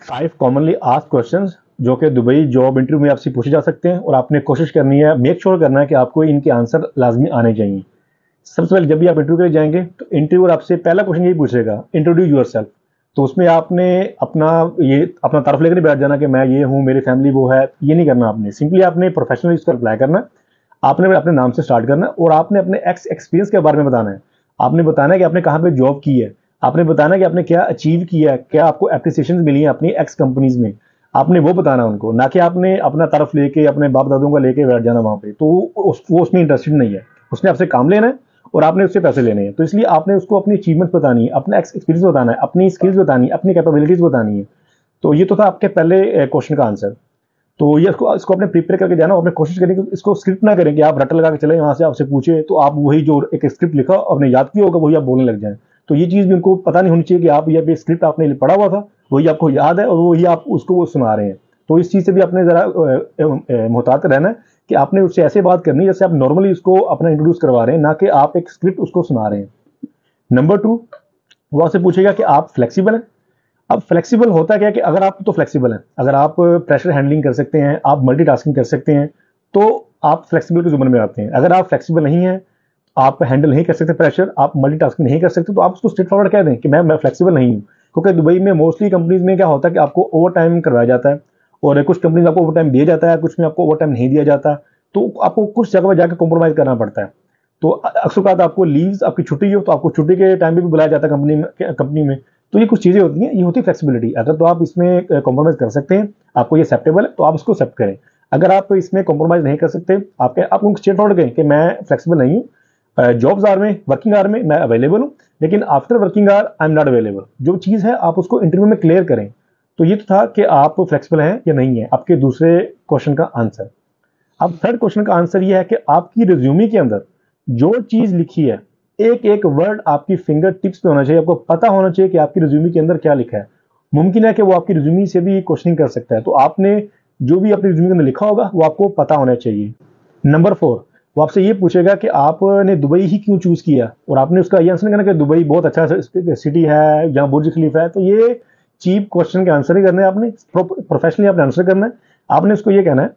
5 commonly asked questions जो कि Dubai job interview में आपसे पूछे जा सकते हैं और आपने कोशिश करनी है, मेक श्योर करना है कि आपको इनके आंसर लाजमी आने चाहिए। सबसे पहले जब भी आप इंटरव्यू के लिए जाएंगे तो इंटरव्यूअर आपसे पहला क्वेश्चन यही पूछेगा, इंट्रोड्यूस योरसेल्फ। तो उसमें आपने अपना तारुफ लेकर नहीं बैठ जाना कि मैं ये हूँ, मेरी फैमिली वो है, ये नहीं करना। आपने सिंपली आपने प्रोफेशनली इसको अप्लाई करना, आपने अपने नाम से स्टार्ट करना और आपने अपने एक्सपीरियंस के बारे में बताना है। आपने बताना है कि आपने कहाँ पे जॉब की है, आपने बताना है कि आपने क्या अचीव किया है, क्या आपको एप्रिसिएशन मिली है अपनी एक्स कंपनीज में, आपने वो बताना उनको, ना कि आपने अपना तरफ लेके अपने बाप दादों का लेके बैठ जाना वहां पे। तो वो उसमें इंटरेस्टेड नहीं है, उसने आपसे काम लेना है और आपने उससे पैसे लेने हैं। तो इसलिए आपने उसको अपनी अचीवमेंट बतानी है, अपना एक्सपीरियंस बताना है, अपनी स्किल्स बतानी है, अपनी कैपेबिलिटीज बतानी है। तो ये तो था आपके पहले क्वेश्चन का आंसर। तो ये इसको अपने प्रिपेयर करके जाना, अपने कोशिश करें कि इसको स्क्रिप्ट ना करें कि आप रट लगा के चले वहां से आपसे पूछे तो आप वही जो एक स्क्रिप्ट लिखा आपने याद किया होगा वही आप बोलने लग जाए। तो ये चीज भी उनको पता नहीं होनी चाहिए कि आप ये स्क्रिप्ट आपने पढ़ा हुआ था वही आपको याद है और वही आप उसको वो सुना रहे हैं। तो इस चीज से भी आपने जरा मुहतात रहना है कि आपने उससे ऐसे बात करनी जैसे आप नॉर्मली उसको अपना इंट्रोड्यूस करवा रहे हैं, ना कि आप एक स्क्रिप्ट उसको सुना रहे हैं। नंबर 2, वो आपसे पूछेगा कि आप फ्लेक्सिबल हैं। अब फ्लेक्सिबल होता क्या है कि अगर आप तो फ्लेक्सिबल हैं, अगर आप प्रेशर हैंडलिंग कर सकते हैं, आप मल्टीटास्किंग कर सकते हैं, तो आप फ्लेक्सिबल के जुम्मन में आते हैं। अगर आप फ्लेक्सिबल नहीं हैं, आप हैंडल नहीं कर सकते प्रेशर, आप मल्टीटास्किंग नहीं कर सकते, तो आप उसको स्ट्रेट फॉरवर्ड कह दें कि मैं फ्लेक्सिबल नहीं हूँ। क्योंकि दुबई में मोस्टली कंपनीज में क्या होता है कि आपको ओवर टाइम करवाया जाता है और कुछ कंपनीज आपको ओवर टाइम दिया जाता है, कुछ में आपको ओवर टाइम नहीं दिया जाता। तो आपको कुछ जगह पर जाकर कॉम्प्रोमाइज करना पड़ता है। तो अक्सर बात आपको लीव्स, आपकी छुट्टी हो तो आपको छुट्टी के टाइम पे भी बुलाया जाता है कंपनी में। तो ये कुछ चीजें होती हैं, ये होती है फ्लेक्सिबिलिटी। अगर तो आप इसमें कॉम्प्रोमाइज कर सकते हैं, आपको ये एक्सेप्टेबल है, तो आप इसको एक्सेप्ट करें। अगर आप इसमें कॉम्प्रोमाइज नहीं कर सकते, आप उनको स्ट्रेट फॉरवर्ड कहें कि मैं फ्लेक्सिबल नहीं हूँ, जॉब्स आवर में, वर्किंग आवर में मैं अवेलेबल हूँ, लेकिन after working hour I am not available. जो चीज है आप उसको इंटरव्यू में क्लियर करें। तो ये तो था कि आप फ्लेक्सिबल हैं या नहीं है, आपके दूसरे क्वेश्चन का आंसर। अब थर्ड क्वेश्चन का आंसर ये है कि आपकी रिज्यूमे के अंदर जो चीज लिखी है, एक एक वर्ड आपकी फिंगर टिप्स पे होना चाहिए, आपको पता होना चाहिए कि आपकी रिज्यूमे के अंदर क्या लिखा है। मुमकिन है कि वो आपकी रिज्यूमे से भी क्वेश्चनिंग कर सकता है, तो आपने जो भी अपनी रिज्यूमे के अंदर लिखा होगा वो आपको पता होना चाहिए। नंबर 4, वो आपसे ये पूछेगा कि आपने दुबई ही क्यों चूज किया, और आपने उसका ये आंसर नहीं करना कि दुबई बहुत अच्छा सिटी है, जहाँ बुर्ज खलीफा है। तो ये चीप क्वेश्चन के आंसर ही करने हैं, आपने प्रोफेशनली आपने आंसर करना है। आपने उसको ये कहना है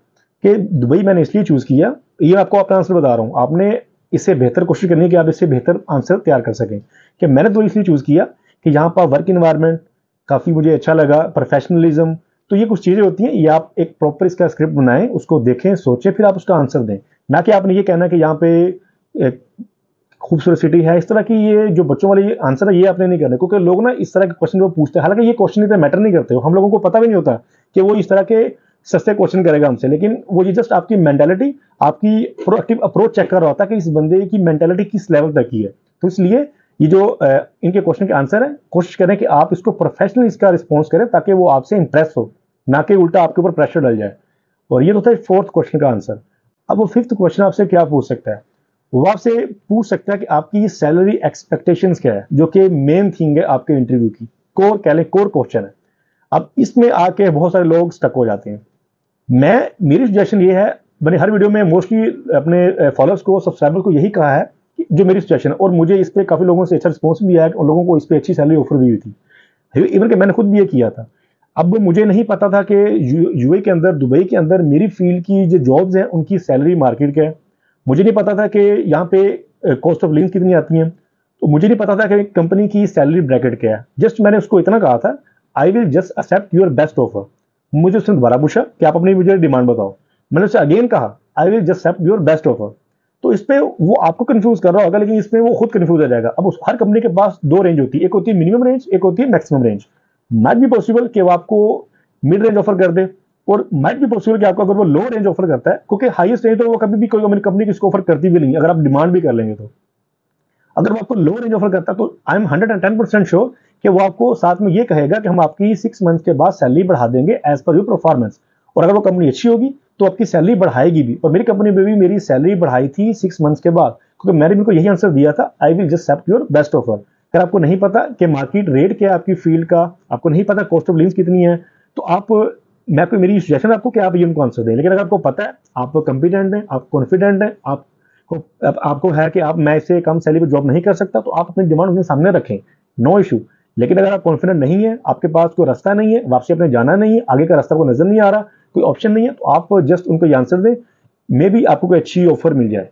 कि दुबई मैंने इसलिए चूज किया, ये आपको अपना आंसर बता रहा हूँ, आपने इससे बेहतर कोशिश करनी है कि आप इससे बेहतर आंसर तैयार कर सकें। कि मैंने तो इसलिए चूज किया कि यहाँ पर वर्क इन्वायरमेंट काफी मुझे अच्छा लगा, प्रोफेशनलिज्म। तो ये कुछ चीजें होती हैं, ये आप एक प्रॉपर इसका स्क्रिप्ट बनाएं, उसको देखें, सोचें, फिर आप उसका आंसर दें। ना कि आपने ये कहना कि यहाँ पे खूबसूरत सिटी है, इस तरह की ये जो बच्चों वाले आंसर है ये आपने नहीं करना। क्योंकि लोग ना इस तरह के क्वेश्चन को पूछते हैं, हालांकि ये क्वेश्चन इतना मैटर नहीं करते, हम लोगों को पता भी नहीं होता कि वो इस तरह के सस्ते क्वेश्चन करेगा हमसे, लेकिन वो ये जस्ट आपकी मेंटालिटी, आपकी प्रोएक्टिव अप्रोच चेक कर रहा होता है कि इस बंदे की मेंटालिटी किस लेवल तक की है। तो इसलिए ये जो इनके क्वेश्चन के आंसर है, कोशिश करें कि आप इसको प्रोफेशनली इसका रिस्पॉन्स करें ताकि वो आपसे इंप्रेस हो, ना कि उल्टा आपके ऊपर प्रेशर डल जाए। और ये तो था 4th क्वेश्चन का आंसर। अब वो 5th क्वेश्चन आपसे क्या पूछ सकता है, वो आपसे पूछ सकता है कि आपकी सैलरी एक्सपेक्टेशंस क्या है, जो कि मेन थिंग है आपके इंटरव्यू की, कोर कह लें, कोर क्वेश्चन है। अब इसमें आके बहुत सारे लोग स्टक हो जाते हैं। मेरी सजेशन ये है, मैंने हर वीडियो में मोस्टली अपने फॉलोअर्स को, सब्सक्राइबर्स को यही कहा है कि जो मेरी सजेशन है, और मुझे इस पे काफी लोगों से अच्छा रिस्पॉन्स भी आया, उन लोगों को इस पे अच्छी सैलरी ऑफर भी हुई थी, इवन कि मैंने खुद भी ये किया था। अब मुझे नहीं पता था कि यूए के अंदर, दुबई के अंदर मेरी फील्ड की जो जॉब्स हैं उनकी सैलरी मार्केट क्या है। मुझे नहीं पता था कि यहाँ पे कॉस्ट ऑफ लिविंग कितनी आती है, तो मुझे नहीं पता था कि कंपनी की सैलरी ब्रैकेट क्या है। जस्ट मैंने उसको इतना कहा था, I will just accept your best offer. मुझे उसने दोबारा पूछा कि आप अपनी मुझे डिमांड बताओ, मैंने उससे अगेन कहा I will just accept your best offer. तो इस पे वो आपको कंफ्यूज कर रहा होगा, लेकिन इसमें वो खुद कंफ्यूज हो जाएगा। अब हर कंपनी के पास 2 रेंज होती है, एक होती है मिनिमम रेंज, एक होती है मैक्सिमम रेंज। माइट भी पॉसिबल कि वो आपको मिड रेंज ऑफर कर दे, और माइट भी पॉसिबल कि आपको अगर वो लो रेंज ऑफर करता है, क्योंकि हाईएस्ट रेंज तो वो कभी भी कोई कंपनी किसको ऑफर करती भी नहीं अगर आप डिमांड भी कर लेंगे। तो अगर वो आपको लो रेंज ऑफर करता है तो आई एम 110% श्योर कि वो आपको साथ में ये कहेगा कि हम आपकी 6 मंथ के बाद सैलरी बढ़ा देंगे एज पर योर परफॉर्मेंस। और अगर वो कंपनी अच्छी होगी तो आपकी सैलरी बढ़ाएगी भी, और मेरी कंपनी में भी मेरी सैलरी बढ़ाई थी 6 मंथ्स के बाद, क्योंकि मैंने उनको यही आंसर दिया था, I will just accept your best offer. अगर आपको नहीं पता कि मार्केट रेट क्या है आपकी फील्ड का, आपको नहीं पता कॉस्ट ऑफ लिविंग कितनी है, तो मेरी सजेशन आपको कि आप ये उनको आंसर दें। लेकिन अगर आपको पता है, आप कॉम्पिटेंट हैं, आप कॉन्फिडेंट हैं, आपको है कि आप मैं इससे कम सैलरी पर जॉब नहीं कर सकता, तो आप अपनी डिमांड उनके सामने रखें, नो इशू। लेकिन अगर आप कॉन्फिडेंट नहीं है, आपके पास कोई रास्ता नहीं है, वापसी अपने जाना नहीं है, आगे का रास्ता को नजर नहीं आ रहा, कोई ऑप्शन नहीं है, तो आप जस्ट उनको आंसर दें, मे बी आपको कोई अच्छी ऑफर मिल जाए।